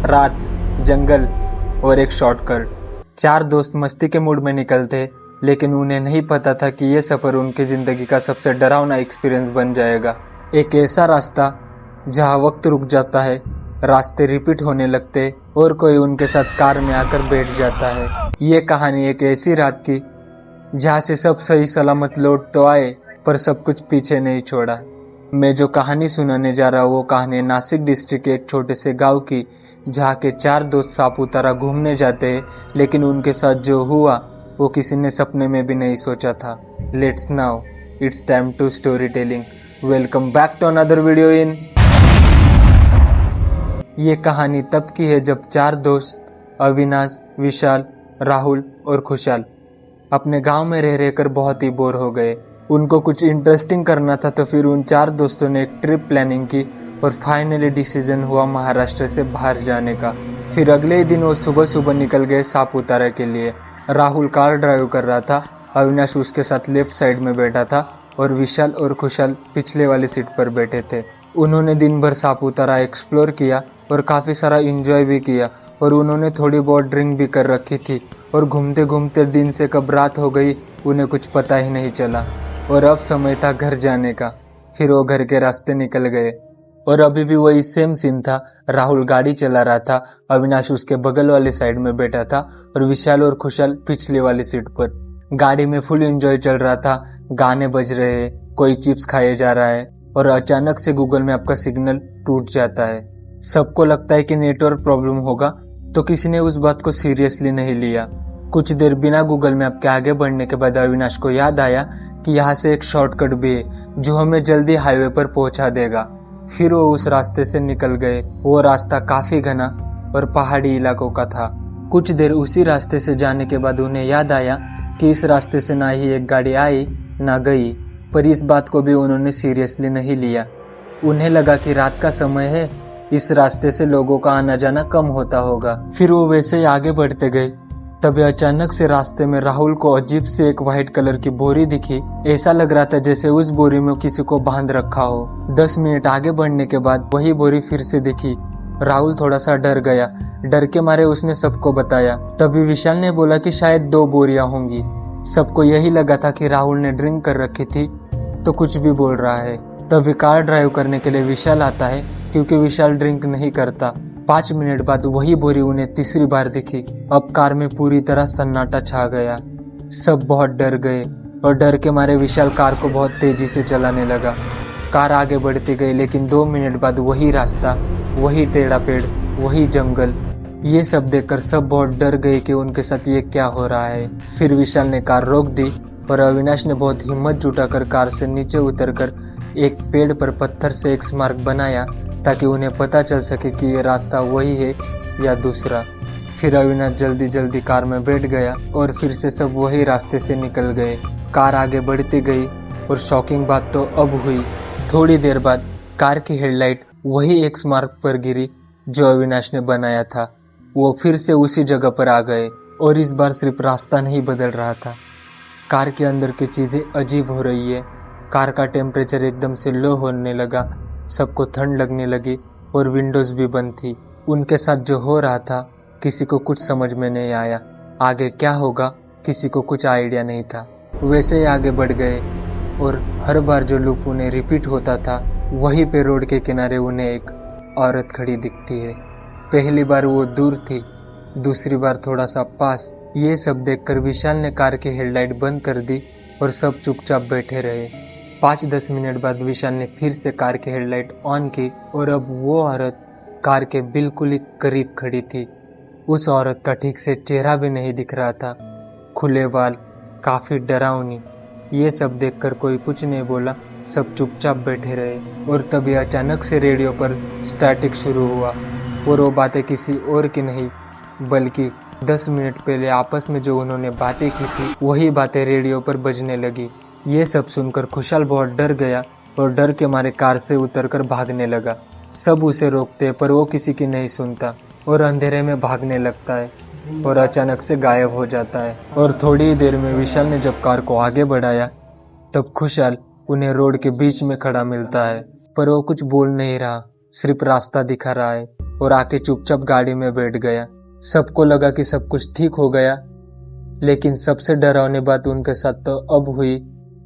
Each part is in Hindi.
रात, जंगल और एक शॉर्टकट। चार दोस्त मस्ती के मूड में निकलते, लेकिन उन्हें नहीं पता था कि यह सफर उनकी जिंदगी का सबसे डरावना एक्सपीरियंस बन जाएगा। एक ऐसा रास्ता जहां वक्त रुक जाता है, रास्ते रिपीट होने लगते और कोई उनके साथ कार में आकर बैठ जाता है। ये कहानी एक ऐसी रात की जहां से सब सही सलामत लौट तो आए, पर सब कुछ पीछे नहीं छोड़ा। मैं जो कहानी सुनाने जा रहा हूँ वो कहानी नासिक डिस्ट्रिक्ट के एक छोटे से गांव की, जहाँ के चार दोस्त सापुतारा घूमने जाते हैं, लेकिन उनके साथ जो हुआ वो किसी ने सपने में भी नहीं सोचा था। Let's now it's time to story telling. Welcome back to another video in. ये कहानी तब की है जब चार दोस्त अविनाश, विशाल, राहुल और खुशहाल अपने गांव में रह रहकर बहुत ही बोर हो गए। उनको कुछ इंटरेस्टिंग करना था, तो फिर उन चार दोस्तों ने एक ट्रिप प्लानिंग की और फाइनली डिसीजन हुआ महाराष्ट्र से बाहर जाने का। फिर अगले ही दिन वो सुबह सुबह निकल गए सापुतारा के लिए। राहुल कार ड्राइव कर रहा था, अविनाश उसके साथ लेफ्ट साइड में बैठा था और विशाल और खुशहाल पिछले वाली सीट पर बैठे थे। उन्होंने दिन भर सापुतारा एक्सप्लोर किया और काफ़ी सारा इंजॉय भी किया, और उन्होंने थोड़ी बहुत ड्रिंक भी कर रखी थी, और घूमते घूमते दिन से कब रात हो गई उन्हें कुछ पता ही नहीं चला। और अब समय था घर जाने का। फिर वो घर के रास्ते निकल गए और अभी भी वही सेम सीन था। राहुल गाड़ी चला रहा था, अविनाश उसके बगल वाली साइड में बैठा था और विशाल और खुशहाल पिछले वाली सीट पर। गाड़ी में फुल एंजॉय चल रहा था, गाने बज रहे हैं, कोई चिप्स खाए जा रहा है, और अचानक से गूगल मैप का सिग्नल टूट जाता है। सबको लगता है कि नेटवर्क प्रॉब्लम होगा, तो किसी ने उस बात को सीरियसली नहीं लिया। कुछ देर बिना गूगल मैप के आगे बढ़ने के बाद अविनाश को याद आया कि यहाँ से एक शॉर्टकट भी है जो हमें जल्दी हाईवे पर पहुंचा देगा। फिर वो उस रास्ते से निकल गए। वो रास्ता काफी घना और पहाड़ी इलाकों का था। कुछ देर उसी रास्ते से जाने के बाद उन्हें याद आया कि इस रास्ते से ना ही एक गाड़ी आई ना गई, पर इस बात को भी उन्होंने सीरियसली नहीं लिया। उन्हें लगा कि रात का समय है, इस रास्ते से लोगों का आना जाना कम होता होगा। फिर वो वैसे ही आगे बढ़ते गए। तभी अचानक से रास्ते में राहुल को अजीब से एक व्हाइट कलर की बोरी दिखी। ऐसा लग रहा था जैसे उस बोरी में किसी को बांध रखा हो। 10 मिनट आगे बढ़ने के बाद वही बोरी फिर से दिखी। राहुल थोड़ा सा डर गया। डर के मारे उसने सबको बताया। तभी विशाल ने बोला कि शायद 2 बोरियां होंगी। सबको यही लगा था कि राहुल ने ड्रिंक कर रखी थी, तो कुछ भी बोल रहा है। तभी कार ड्राइव करने के लिए विशाल आता है, क्योंकि विशाल ड्रिंक नहीं करता। 5 मिनट बाद वही बोरी उन्हें तीसरी बार दिखी। अब कार में पूरी तरह सन्नाटा छा गया। सब बहुत डर गए और डर के मारे विशाल कार को बहुत तेजी से चलाने लगा। कार आगे बढ़ती गई, लेकिन 2 मिनट बाद वही रास्ता, वही टेढ़ा पेड़, वही जंगल। ये सब देखकर सब बहुत डर गए कि उनके साथ ये क्या हो रहा है। फिर विशाल ने कार रोक दी और अविनाश ने बहुत हिम्मत जुटाकर कार से नीचे उतरकर एक पेड़ पर पत्थर से एक स्मारक बनाया, ताकि उन्हें पता चल सके कि ये रास्ता वही है या दूसरा। फिर अविनाश जल्दी जल्दी कार में बैठ गया और फिर से सब वही रास्ते से निकल गए। कार आगे बढ़ती गई और शॉकिंग बात तो अब हुई। थोड़ी देर बाद कार की हेडलाइट वही एक स्मारक पर गिरी जो अविनाश ने बनाया था। वो फिर से उसी जगह पर आ गए, और इस बार सिर्फ रास्ता नहीं बदल रहा था, कार के अंदर की चीजें अजीब हो रही है। कार का टेम्परेचर एकदम से लो होने लगा, सबको ठंड लगने लगी और विंडोज भी बंद थी। उनके साथ जो हो रहा था किसी को कुछ समझ में नहीं आया। आगे क्या होगा किसी को कुछ आइडिया नहीं था। वैसे ही आगे बढ़ गए, और हर बार जो लूप उन्हें रिपीट होता था, वहीं पे रोड के किनारे उन्हें एक औरत खड़ी दिखती है। पहली बार वो दूर थी, दूसरी बार थोड़ा सा पास। ये सब देखकर विशाल ने कार की हेडलाइट बंद कर दी और सब चुपचाप बैठे रहे। 5-10 मिनट बाद विशाल ने फिर से कार की हेडलाइट ऑन की, और अब वो औरत कार के बिल्कुल ही करीब खड़ी थी। उस औरत का ठीक से चेहरा भी नहीं दिख रहा था, खुले बाल, काफी डरावनी। ये सब देखकर कोई कुछ नहीं बोला, सब चुपचाप बैठे रहे। और तभी अचानक से रेडियो पर स्टैटिक शुरू हुआ, और वो बातें किसी और की नहीं बल्कि 10 मिनट पहले आपस में जो उन्होंने बातें की थी वही बातें रेडियो पर बजने लगी। ये सब सुनकर खुशहाल बहुत डर गया और डर के मारे कार से उतरकर भागने लगा। सब उसे रोकते पर वो किसी की नहीं सुनता और अंधेरे में भागने लगता है और अचानक से गायब हो जाता है। और थोड़ी ही देर में विशाल ने जब कार को आगे बढ़ाया तब खुशहाल उन्हें रोड के बीच में खड़ा मिलता है, पर वो कुछ बोल नहीं रहा। सिर्फ रास्ता दिखा रहा है और आके चुपचाप गाड़ी में बैठ गया। सबको लगा कि सब कुछ ठीक हो गया, लेकिन सबसे डरावनी बात उनके साथ तो अब हुई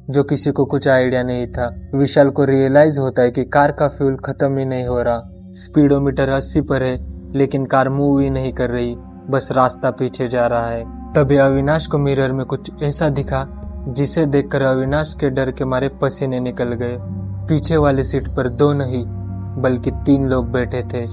जो किसी को कुछ आइडिया नहीं था। विशाल को रियलाइज होता है कि कार का फ्यूल खत्म ही नहीं हो रहा। स्पीडोमीटर 80 पर है, लेकिन कार मूव ही नहीं कर रही, बस रास्ता पीछे जा रहा है। तभी अविनाश को मिरर में कुछ ऐसा दिखा जिसे देखकर अविनाश के डर के मारे पसीने निकल गए। पीछे वाली सीट पर 2 नहीं बल्कि 3 लोग बैठे थे।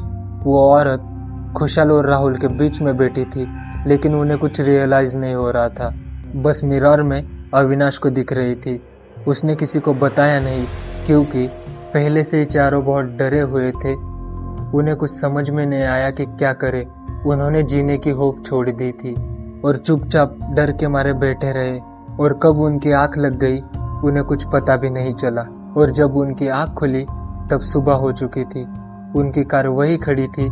वो औरत खुशहाल और राहुल के बीच में बैठी थी, लेकिन उन्हें कुछ रियलाइज नहीं हो रहा था। बस मिरर में अविनाश को दिख रही थी। उसने किसी को बताया नहीं, क्योंकि पहले से ही चारों बहुत डरे हुए थे। उन्हें कुछ समझ में नहीं आया कि क्या करे। उन्होंने जीने की होप छोड़ दी थी और चुपचाप डर के मारे बैठे रहे। और कब उनकी आंख लग गई उन्हें कुछ पता भी नहीं चला। और जब उनकी आंख खुली तब सुबह हो चुकी थी। उनकी कार वही खड़ी थी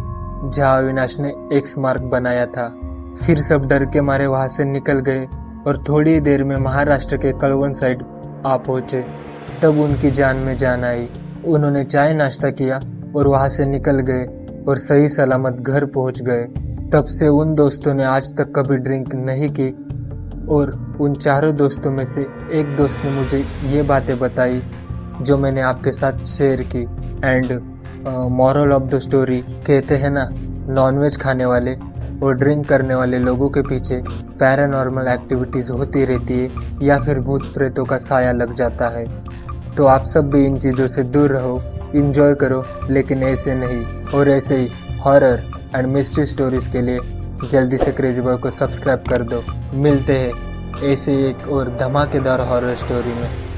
जहां अविनाश ने एक्स मार्क बनाया था। फिर सब डर के मारे वहां से निकल गए और थोड़ी देर में महाराष्ट्र के कलवन साइड आ पहुंचे। तब उनकी जान में जान आई। उन्होंने चाय नाश्ता किया और वहां से निकल गए और सही सलामत घर पहुंच गए। तब से उन दोस्तों ने आज तक कभी ड्रिंक नहीं की। और उन चारों दोस्तों में से एक दोस्त ने मुझे ये बातें बताई जो मैंने आपके साथ शेयर की। And moral of the story कहते हैं ना, नॉनवेज खाने वाले और ड्रिंक करने वाले लोगों के पीछे पैरानॉर्मल एक्टिविटीज होती रहती है या फिर भूत प्रेतों का साया लग जाता है। तो आप सब भी इन चीज़ों से दूर रहो, इंजॉय करो, लेकिन ऐसे नहीं। और ऐसे ही हॉरर एंड मिस्ट्री स्टोरीज के लिए जल्दी से क्रेजी बॉय को सब्सक्राइब कर दो। मिलते हैं ऐसे एक और धमाकेदार हॉरर स्टोरी में।